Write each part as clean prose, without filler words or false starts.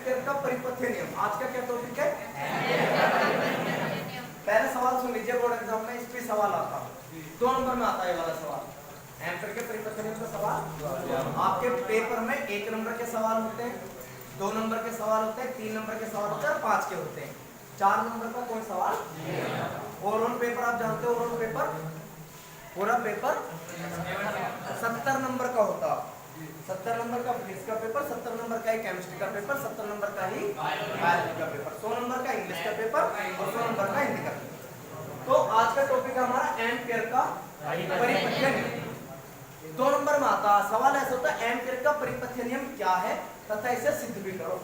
Ampere का परिपथ्य नियम। आज का क्या टॉपिक है? पहले सवाल सुन लीजिए, बोर्ड एग्जाम में इस पे सवाल आता है, 2 नंबर में आता है ये वाला सवाल। एम्पियर के परिपथ्य नियम का सवाल आपके पेपर में 1 नंबर के सवाल होते हैं, 2 नंबर के सवाल होते हैं, 3 नंबर के सवाल होते हैं और 5 के होते हैं। 4 नंबर का कोई सवाल। ओरल पेपर आप जानते हो, ओरल पेपर पूरा पेपर 70 नंबर का होता है। 70 नंबर का फिजिक्स का पेपर, 70 नंबर का ही केमिस्ट्री का पेपर, 70 नंबर का ही बायोलॉजी का पेपर, 100 नंबर का इंग्लिश का पेपर और 100 नंबर का हिंदी का पेपर। तो आज का टॉपिक है हमारा एम्पियर का परिपथ्य नियम। 2 नंबर में आता है सवाल ऐसा होता है, एम्पियर का परिपथ्य नियम क्या है तथा इसे सिद्ध भी करो।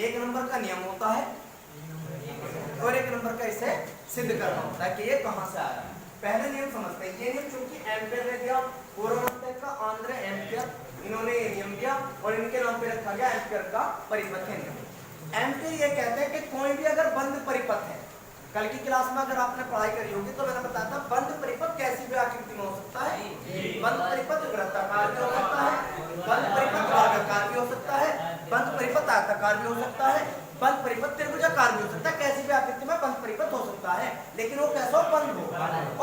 1 नंबर का नियम होता है और 1 नंबर का इसे सिद्ध करना होता है कि ये कहां से आया। पहले नियम समझते हैं। ये नियम चूंकि एम्पियर ने दिया, पूर्वोत्तर का आंध्र एम्पियर, इन्होंने ये नियम दिया और इनके नाम पे रखा गया एम्पियर का परिपथ्य नियम। एम्पियर ये कहते हैं कि कोई भी अगर बंद परिपथ है, कल की क्लास में अगर आपने पढ़ाई करी होगी तो मैंने बताया था बंद परिपथ कैसी भी आकृति में हो सकता है। बंद परिपथ वृत्ताकार भी हो सकता है, बंद परिपथ वर्गाकार भी हो सकता है, बंद परिपथ आयताकार भी हो सकता है, बंद परिपथ त्रिभुजाकार भी हो सकता है। कैसी भी आकृति में बंद परिपथ हो सकता है, लेकिन वो कैसा बंद हो।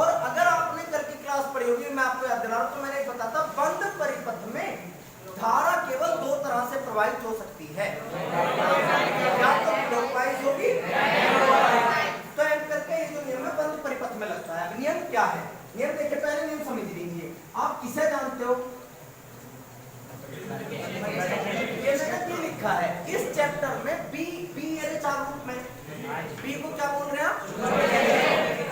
और अगर आपने कल की क्लास पढ़ी होगी, मैं आपको याद दिला रहा हूं, तो मैंने बताया था बंद परिपथ में धारा केवल 2 तरह से प्रवाहित हो सकती है, या तो क्लॉकवाइज होगी। तो एम्पियर का ये जो नियम है बंद परिपथ में लगता है। नियम क्या है? नियम देखिए, पहले नियम समझ लीजिए। आप किसे जानते हो? ये मैंने लिखा है इस चैप्टर में बी ये 4 रूप में। बी को क्या बोल रहे हैं आप?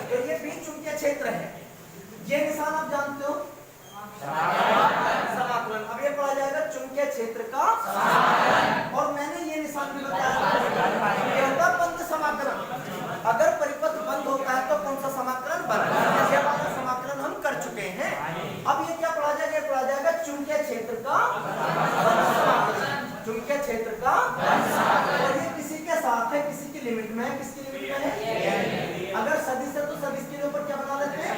तो ये बी चुंबकीय क्षेत्र है। ये निशान आप जानते हो, समाकलन। अब ये पढ़ा जाएगा चुंबकीय क्षेत्र का समाकलन। और मैंने ये निशान भी बताया, ये होता है बंद समाकलन। अगर परिपथ बंद होता है तो कौन सा समाकलन बंद? ये वाला समाकलन हम कर चुके हैं। अब ये क्या पढ़ा जाएगा? ये पढ़ा जाएगा चुंबकीय क्षेत्र का बंद समाकलन। चुंबकीय क्षेत्र का और ये किसी के साथ है, किसी की लिमिट में है। किसकी लिमिट में है? अगर सदिश है तो सदिश के ऊपर क्या बना लेते हैं?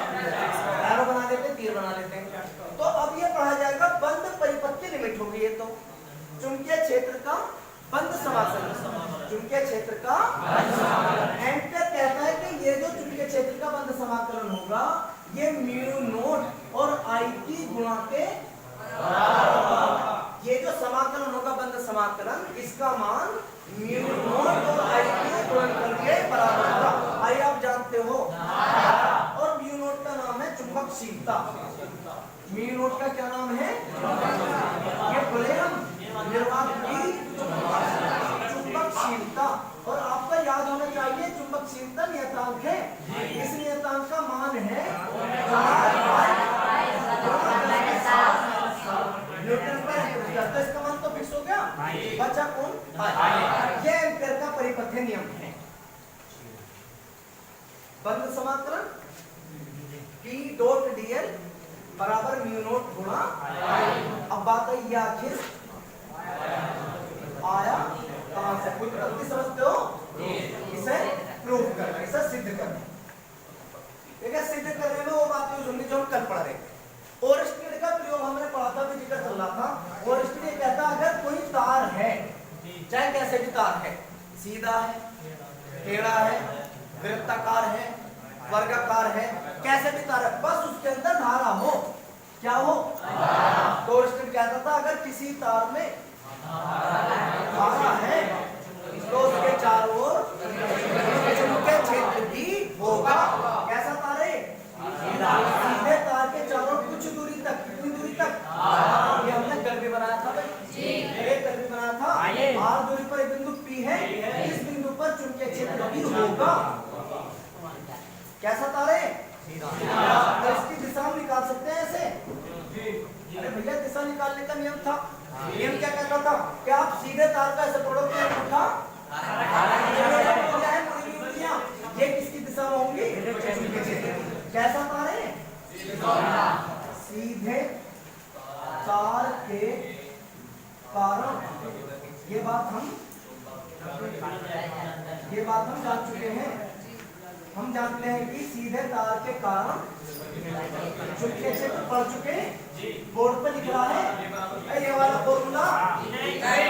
एरो बना लेते हैं, तीर बना लेते हैं। तो अब ये पढ़ा जाएगा बंद परिपथ की लिमिट होगी। ये तो चुंबकीय क्षेत्र का बंद समाकलन, चुंबकीय क्षेत्र का एम्पियर कहता है कि ये जो चुंबकीय क्षेत्र का बंद समाकलन होगा ये म्यू नॉट और आई की गुणा के ये जो समाकलन होगा बंद समाकलन, इसका मान म्यू नॉट और आई के गुणनफल के बराबर होगा। आई आप जानते हो, और म्यू नॉट का नाम है चुंबकशीलता। म्यू नॉट का क्या नाम है? ये बोले हम निर्वात की चुंबकशीलता। और आपका याद होना चाहिए चुंबकशीलता नियतांक है। इस नियतांक का मान है न्यूटन पर एम्पीयर। तो इसका मान तो फिक्स हो गया, बचा कौन? ये एम्पीयर का परिपथ्य नियम है। बंद समाकलन P डॉट dl बराबर म्यू नॉट गुणा। अब बात है ये आखिर आया कहां से? कुछ गलती समझते हो? इसे प्रूव करना, इसे सिद्ध करना। ठीक है, सिद्ध करने में वो बातें सुननी जो हम कल पढ़ रहे थे। ओरिस्टिड का प्रयोग हमने पढ़ा था, भी जिक्र चल रहा था। ओरिस्टिड ये कहता है अगर कोई तार है, चाहे कैसे भी तार है, सीधा है, टेढ़ा है, वृत्ताकार है, वर्गाकार है, कैसे भी तार है, बस उसके अंदर धारा हो। क्या हो? तो ओरिस्टिड कहता था अगर किसी तार में धारा है तो उसके चारों ओर चुंबकीय क्षेत्र भी होगा। कैसा तार है? सीधे तार के चारों कुछ दूरी तक, कितनी दूरी तक? ये हमने कल भी बनाया था भाई, एक कल भी बनाया था। आर दूरी पर एक बिंदु P है, इस बिंदु पर चुंबकीय क्षेत्र भी होगा। कैसा तार है? तो इसकी दिशा हम निकाल सकते हैं ऐसे। अरे भैया, दिशा निकालने का नियम था। नियम क्या कहता था कि आप सीधे तार का ऐसे पकड़ोगे, ये किसकी दिशा में होंगी? कैसा तार है? सीधे तार के कारण। ये बात हम जान चुके हैं। हम जानते हैं कि सीधे तार के कारण चुंबकीय क्षेत्र पढ़ चुके हैं, बोर्ड पे लिख रहा है। ये वाला फॉर्मूला ये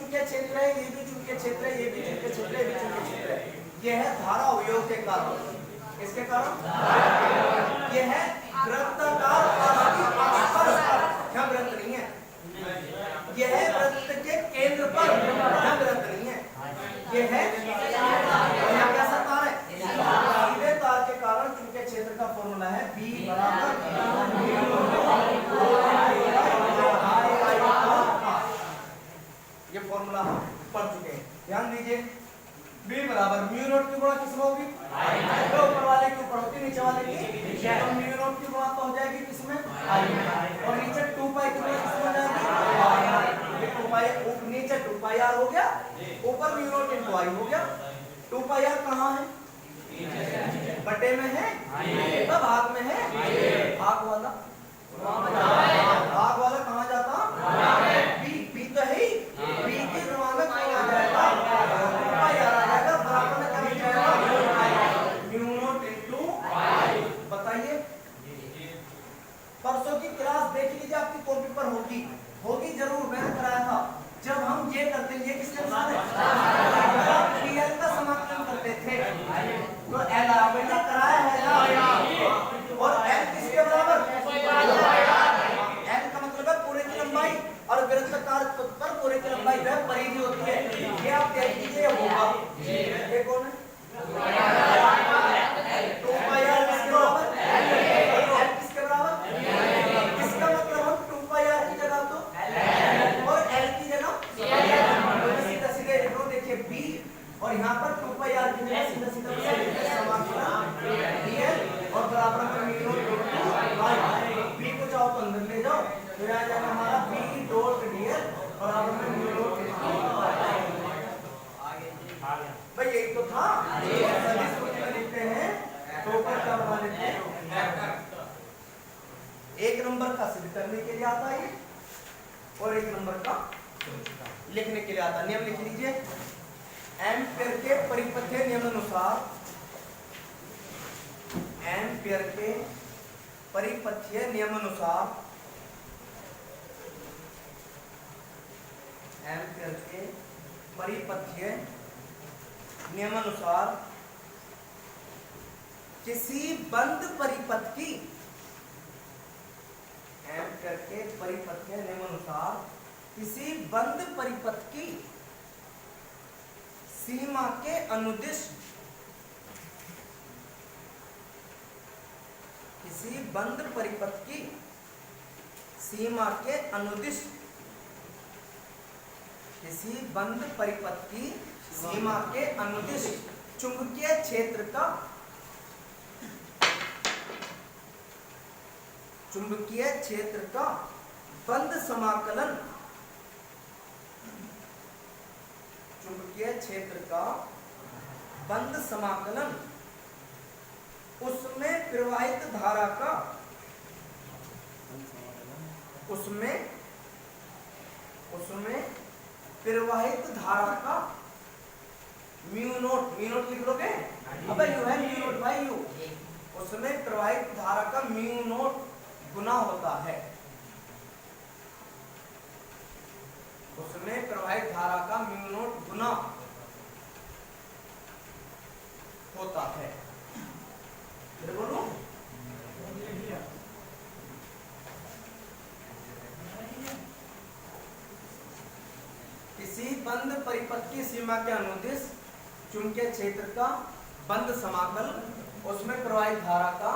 चुंबकीय क्षेत्र है, ये भी चुंबकीय क्षेत्र है, ये भी चुंबकीय क्षेत्र है, ये भी चुंबकीय क्षेत्र है। ये है धारा अवयोग के कारण। इसके कारण ये है वृत्ताकार यहाँ वृत्त नहीं है, ये है वृत्त के केंद्र पर, यहाँ वृत्त नहीं है, ये है यहाँ कैसा तार है, सीधे तार के कारण चुंबकीय क्षेत्र का फॉर्मूला है B बराबर ये फॉर्मूला हम पढ़ चुके हैं, ध्यान दीजिए। B बराबर म्यू नॉट की गुणा किसमें होगी, तो ऊपर वाले के ऊपर होती, नीचे वाले की, तो म्यू नॉट की गुणा तो हो जाएगी किसमें, और नीचे 2 पाई की गुणा किसमें हो जाएगी, ये 2 पाई, नीचे 2 पाई r हो गया, ऊपर म्यू नॉट इनटू i हो गया। 2 पाई r कहाँ है, बटे में है, तो भाग में है, भाग वाला कहाँ जाता, B तो है ही, B की गुणा में कौन आ जाएगा, 2 पाई r आ जाएगा, बराबर में क्या हो जाएगा, म्यू नॉट इनटू i। बताइए परसों की क्लास देख लीजिए, आपकी कॉपी पर होगी जरूर, मैंने कराया था। जब हम ये करते हैं, ये किसके अनुसार है, डीएल का समाकलन करते थे, तो एल आपने कराया है, और एल किसके बराबर, एल का मतलब है पूरे की लंबाई, और वृत्ताकार पर पूरे की लंबाई वह परिधि होती है। ये आप देख लीजिए होगा, ये कौन है, 2 पाई r किसके बराबर, एल किसके बराबर, इसका मतलब हम 2 पाई r की जगह तो और एल की जगह सीधा सीधे लिखो, देखिए b और यहाँ पर 2 पाई r की जगह सीधा सीधा समाकलन dl और बराबर में म्यू नॉट b को चाहो तो अंदर ले जाओ, तो आ जाएगा हमारा b डॉट dl बराबर में म्यू नॉट भाई, यही तो था। सभी सूत्र में लिखते हैं तो ऊपर क्या बना लेते हैं, एक नंबर का सिद्ध करने के लिए आता है और एक नंबर का लिखने के लिए आता है। नियम लिख लीजिए, एम्पियर के परिपथीय नियमानुसार, एम्पियर के परिपथीय नियमानुसार, एम्पियर के परिपथीय नियमानुसार किसी बंद परिपथ की, एम्पियर के परिपथीय नियमानुसार किसी बंद परिपथ की सीमा के अनुदिश, किसी बंद परिपथ की सीमा के अनुदिश, किसी बंद परिपथ की सीमा के अनुदिश चुंबकीय क्षेत्र का, चुंबकीय क्षेत्र का बंद समाकलन, चुंबकीय क्षेत्र का बंद समाकलन उसमें प्रवाहित धारा का, उसमें प्रवाहित धारा का म्यू नॉट लिख लोगे, अबे यू है म्यू नॉट बाई यू, उसमें प्रवाहित धारा का म्यू नॉट गुना होता है, उसमें प्रवाहित धारा का म्यू नॉट गुना होता है। फिर बोलो, किसी बंद परिपथ की सीमा के अनुदिश चुंबकीय क्षेत्र का बंद समाकल उसमें प्रवाहित धारा का